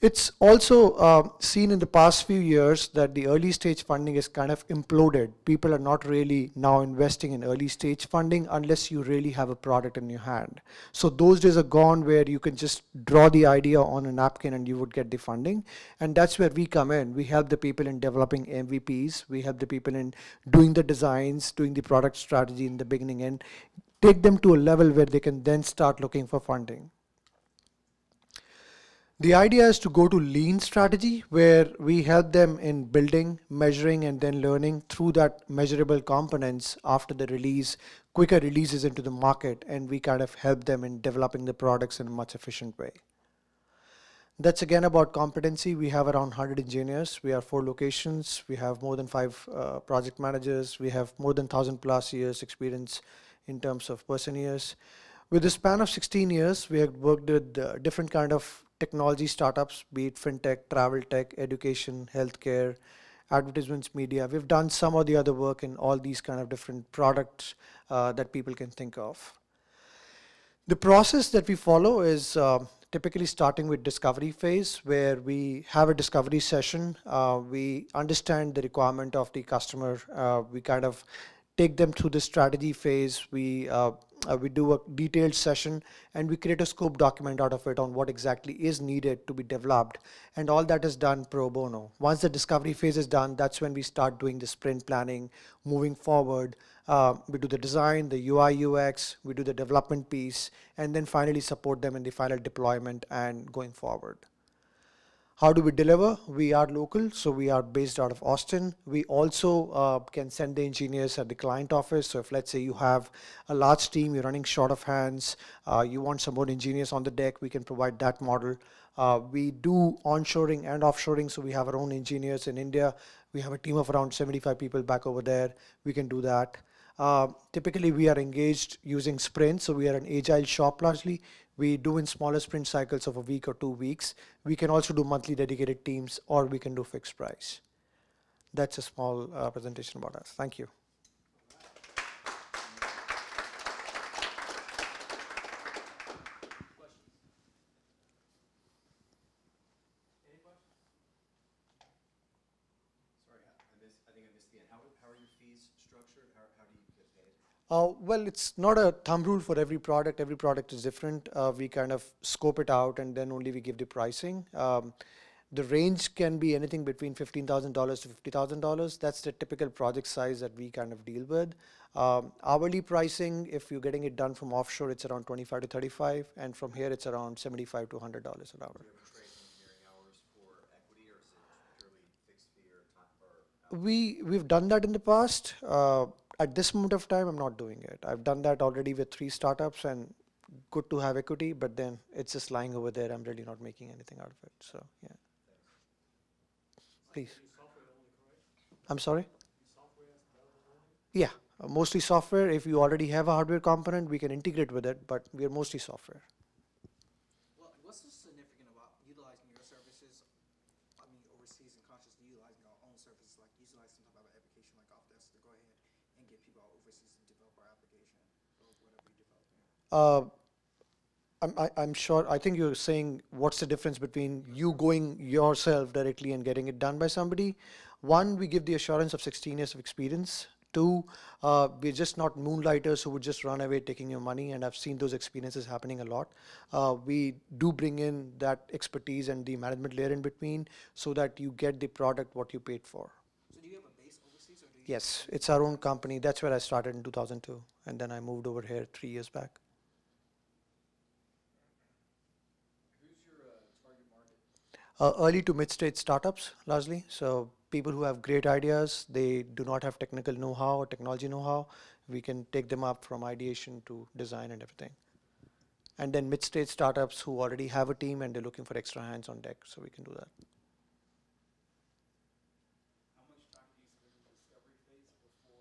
It's also seen in the past few years that the early stage funding is kind of imploded. People are not really now investing in early stage funding unless you really have a product in your hand. So those days are gone where you can just draw the idea on a napkin and you would get the funding. And that's where we come in. We help the people in developing MVPs. We help the people in doing the designs, doing the product strategy in the beginning, and take them to a level where they can then start looking for funding. The idea is to go to lean strategy, where we help them in building, measuring, and then learning through that measurable components after the release, quicker releases into the market, and we kind of help them in developing the products in a much efficient way. That's again about competency. We have around 100 engineers. We have 4 locations. We have more than 5 project managers. We have more than 1,000+ years experience in terms of person years. With the span of 16 years, we have worked with different kind of technology startups, be it fintech, travel tech, education, healthcare, advertisements, media. We've done some of the other work in all these kind of different products that people can think of. The process that we follow is typically starting with discovery phase, where we have a discovery session. We understand the requirement of the customer. We kind of take them through the strategy phase. We do a detailed session, and we create a scope document out of it on what exactly is needed to be developed, and all that is done pro bono. Once the discovery phase is done, that's when we start doing the sprint planning, moving forward. We do the design, the UI, UX, we do the development piece, and then finally support them in the final deployment and going forward. How do we deliver? We are local, so we are based out of Austin. We also can send the engineers at the client office. So if, let's say, you have a large team, you're running short of hands, you want some more engineers on the deck, we can provide that model. We do onshoring and offshoring, so we have our own engineers in India. We have a team of around 75 people back over there. We can do that. Typically, we are engaged using sprints, so we are an agile shop largely. We do in smaller sprint cycles of a week or 2 weeks. We can also do monthly dedicated teams, or we can do fixed price. That's a small presentation about us. Thank you. Well, it's not a thumb rule for every product. Every product is different. We kind of scope it out, and then only we give the pricing. The range can be anything between $15,000 to $50,000. That's the typical project size that we kind of deal with. Hourly pricing, if you're getting it done from offshore, it's around 25 to 35, and from here it's around 75 to $100 an hour. Do you ever trade engineering hours for equity, or is it purely fixed fee or time? We've done that in the past. At this moment of time, I'm not doing it. I've done that already with 3 startups, and good to have equity, but then it's just lying over there. I'm really not making anything out of it. So, yeah. Please. I'm sorry? Yeah, mostly software. If you already have a hardware component, we can integrate with it, but we are mostly software. Well, what's so significant about utilizing your services, overseas, and consciously utilizing our own services, like utilizing some type of application like Autodesk to go ahead and get people out overseas to develop our application or whatever you're developing? I'm sure, I think you're saying what's the difference between you going yourself directly and getting it done by somebody. One, we give the assurance of 16 years of experience. 2, we're just not moonlighters who would just run away taking your money, and I've seen those experiences happening a lot. We do bring in that expertise and the management layer in between so that you get the product what you paid for. So do you have a base overseas? Or do you Yes, it's our own company. That's where I started in 2002, and then I moved over here 3 years back. Early to mid-stage startups, largely. So people who have great ideas, they do not have technical know-how or technology know-how. We can take them up from ideation to design and everything. And then mid-stage startups who already have a team and they're looking for extra hands on deck, so we can do that. How much time do you spend in the discovery phase before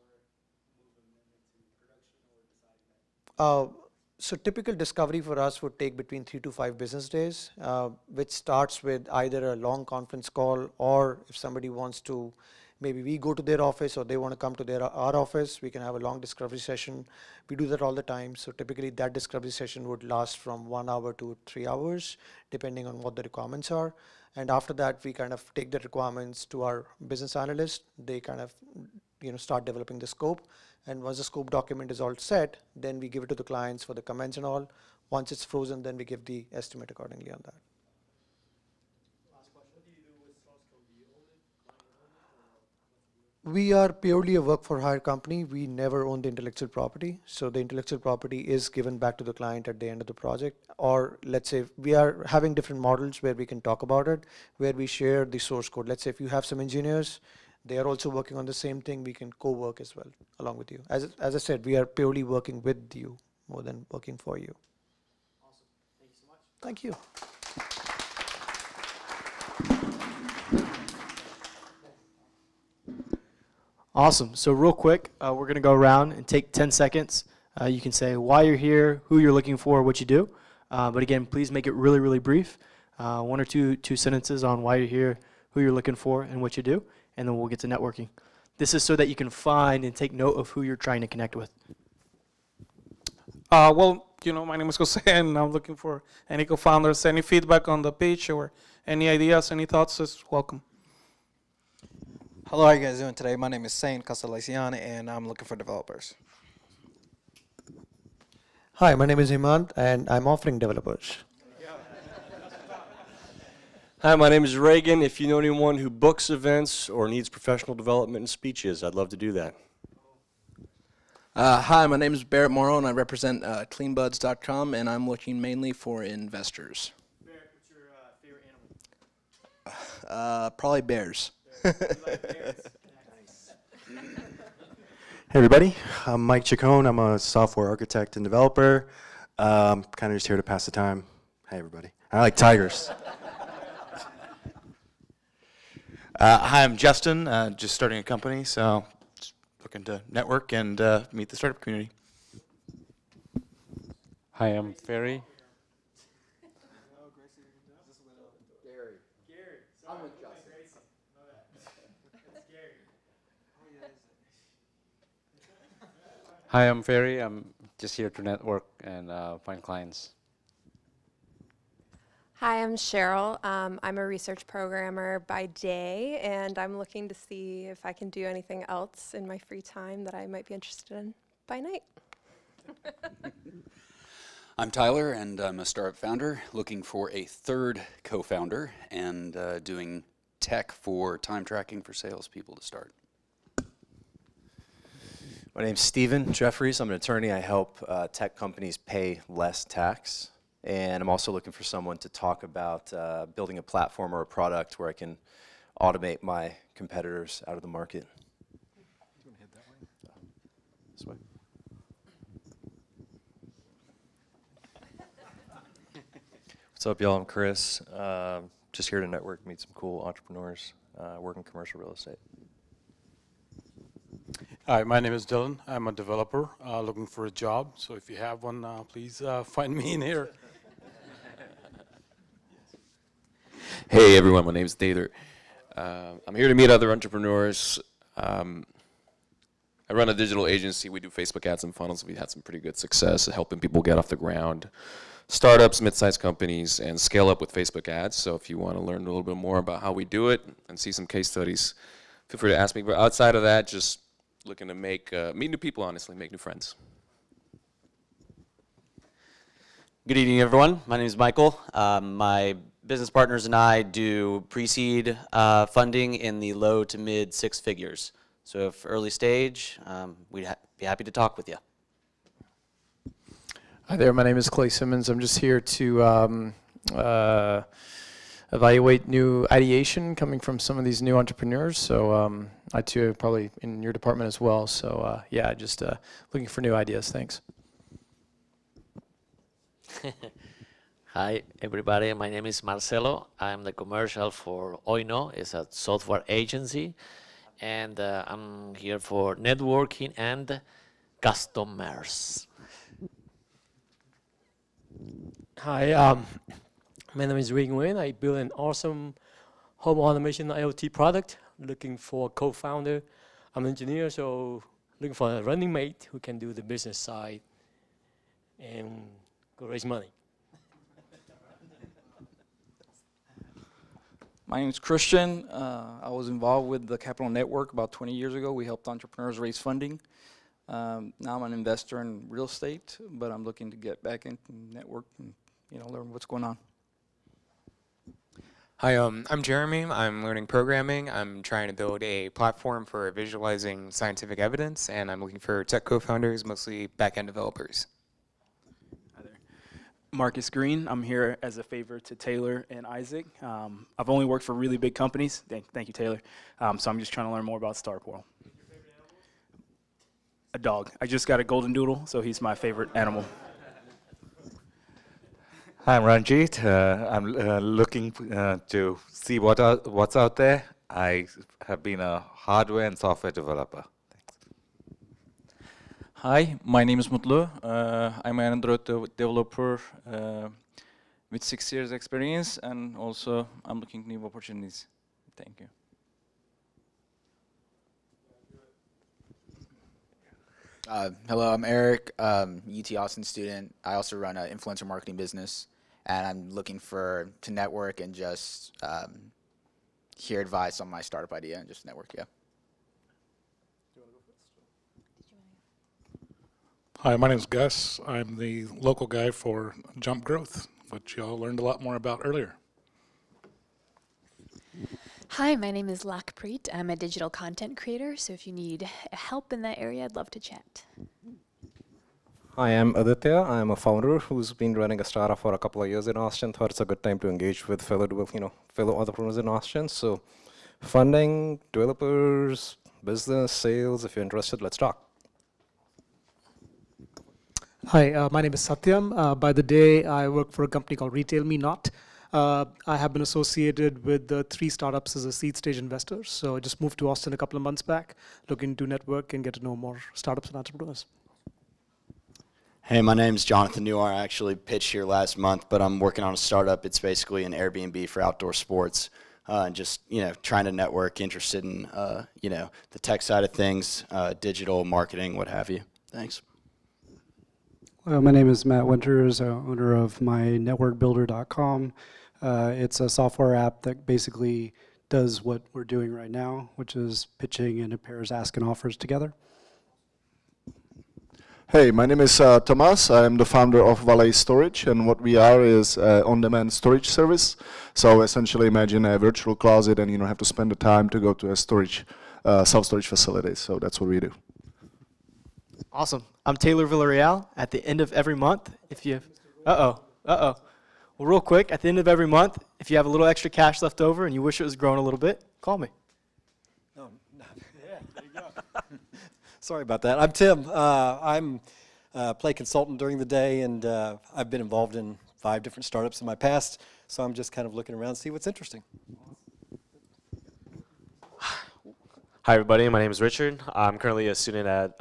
moving them into production or deciding that? So typical discovery for us would take between 3 to 5 business days, which starts with either a long conference call, or if somebody wants to, maybe we go to their office or they want to come to our office, we can have a long discovery session. We do that all the time. So typically that discovery session would last from 1 hour to 3 hours, depending on what the requirements are. And after that, we kind of take the requirements to our business analyst. They kind of start developing the scope. And once the scope document is all set, then we give it to the clients for the comments and all. Once it's frozen, then we give the estimate accordingly on that. Last question. What do you do with source code? Do you own it, client own it, or what's the deal? We are purely a work for hire company. We never own the intellectual property. So the intellectual property is given back to the client at the end of the project. Or let's say we are having different models where we can talk about it, where we share the source code. Let's say if you have some engineers, they are also working on the same thing, we can co-work as well along with you. As I said, we are purely working with you more than working for you. Awesome. Thank you so much. Thank you. Awesome. So real quick, we're going to go around and take 10 seconds. You can say why you're here, who you're looking for, what you do. But again, please make it really, really brief. 1 or two sentences on why you're here, who you're looking for, and what you do. And then we'll get to networking. This is so that you can find and take note of who you're trying to connect with. Well, my name is Jose, and I'm looking for any co-founders. Any feedback on the page or any ideas, any thoughts is welcome. Hello, how are you guys doing today? My name is Saint Castellacian, and I'm looking for developers. Hi, my name is Himant, and I'm offering developers. Hi, my name is Reagan. If you know anyone who books events or needs professional development and speeches, I'd love to do that. Hi, my name is Barrett Morrow, and I represent cleanbuds.com, and I'm looking mainly for investors. Barrett, what's your favorite animal? Probably bears. Hey everybody, I'm Mike Chacon. I'm a software architect and developer. Kind of just here to pass the time. Hey everybody. I like tigers. Hi, I'm Justin, just starting a company, so just looking to network and meet the startup community. Hi, I'm Ferry. Hi, I'm Ferry. I'm just here to network and find clients. Hi, I'm Cheryl. I'm a research programmer by day, and I'm looking to see if I can do anything else in my free time that I might be interested in by night. I'm Tyler, and I'm a startup founder looking for a third co-founder and doing tech for time tracking for salespeople to start. My name's Steven Jeffries. I'm an attorney. I help tech companies pay less tax. And I'm also looking for someone to talk about building a platform or a product where I can automate my competitors out of the market. You want to hit that way? This way. What's up, y'all? I'm Chris. Just here to network, meet some cool entrepreneurs, work in commercial real estate. Hi, my name is Dylan. I'm a developer looking for a job. So if you have one, please find me in here. Hey everyone, my name is Dather. I'm here to meet other entrepreneurs. I run a digital agency. We do Facebook ads and funnels. We've had some pretty good success at helping people get off the ground. Startups, mid-sized companies, and scale up with Facebook ads. So if you want to learn a little bit more about how we do it and see some case studies, feel free to ask me. But outside of that, just looking to meet new people, honestly, make new friends. Good evening, everyone. My name is Michael. My business partners and I do pre-seed funding in the low to mid 6 figures. So if early stage, we'd be happy to talk with you. Hi there, my name is Clay Simmons. I'm just here to evaluate new ideation coming from some of these new entrepreneurs. So I too are probably in your department as well. So yeah, just looking for new ideas. Thanks. Hi everybody, my name is Marcelo. I'm the commercial for Oino. It's a software agency, and I'm here for networking and customers. Hi, my name is Reagan. I build an awesome home automation IoT product. Looking for a co-founder. I'm an engineer, so looking for a running mate who can do the business side and go raise money. My name is Christian. I was involved with the Capital Network about 20 years ago. We helped entrepreneurs raise funding. Now I'm an investor in real estate, but I'm looking to get back into network and learn what's going on. Hi, I'm Jeremy. I'm learning programming. I'm trying to build a platform for visualizing scientific evidence, and I'm looking for tech co-founders, mostly back-end developers. Marcus Green. I'm here as a favor to Taylor and Isaac. I've only worked for really big companies. Thank you, Taylor. So I'm just trying to learn more about Startup World. A dog. I just got a golden doodle, so he's my favorite animal. Hi, I'm Ranjit. I'm looking to see what's out there. I have been a hardware and software developer. Hi, my name is Mutlu. I'm an Android developer with 6 years experience, and also I'm looking for new opportunities. Thank you. Hello, I'm Eric, UT Austin student. I also run an influencer marketing business, and I'm looking to network and just hear advice on my startup idea and just network, yeah. Hi, my name is Gus. I'm the local guy for Jump Growth, which y'all learned a lot more about earlier. Hi, my name is Lakpreet. I'm a digital content creator, so if you need help in that area, I'd love to chat. Hi, I'm Aditya. I'm a founder who's been running a startup for a couple of years in Austin. Thought it's a good time to engage with fellow entrepreneurs in Austin. So, funding, developers, business, sales. If you're interested, let's talk. Hi, my name is Satyam. By the day, I work for a company called Retail Me Not. I have been associated with the 3 startups as a seed stage investor. So I just moved to Austin a couple of months back, looking to network and get to know more startups and entrepreneurs. Hey, my name's Jonathan Newar. I actually pitched here last month, but I'm working on a startup. It's basically an Airbnb for outdoor sports. And just, trying to network, interested in, the tech side of things, digital marketing, what have you. Thanks. My name is Matt Winters, owner of mynetworkbuilder.com. It's a software app that basically does what we're doing right now, which is pitching and it pairs ask and offers together. Hey, my name is Thomas. I'm the founder of Valet Storage, and what we are is on-demand storage service. So essentially imagine a virtual closet and you don't have to spend the time to go to a storage, self-storage facility. So that's what we do. Awesome. I'm Taylor Villarreal. At the end of every month, if you well, real quick, at the end of every month, if you have a little extra cash left over and you wish it was growing a little bit, call me. Oh, no. Yeah, there you go. Sorry about that. I'm Tim. I'm play consultant during the day, and I've been involved in 5 different startups in my past, so I'm just kind of looking around to see what's interesting. Hi, everybody. My name is Richard. I'm currently a student at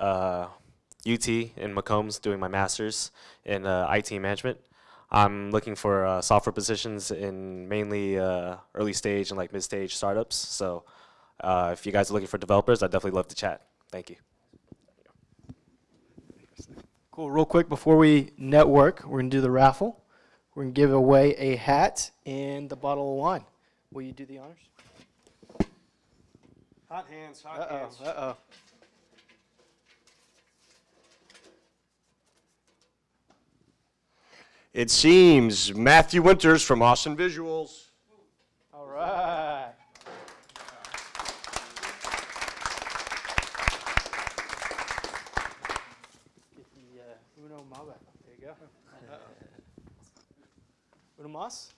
UT in Maccombs doing my master's in IT management. I'm looking for software positions in mainly early stage and like mid-stage startups. So if you guys are looking for developers, I'd definitely love to chat. Thank you. Cool. Real quick, before we network, we're going to do the raffle. We're going to give away a hat and the bottle of wine. Will you do the honors? Hot hands, hot hands. Uh-oh. It seems Matthew Winters from Austin Visuals. All right. Uno Maba. There you go. Uno Mas.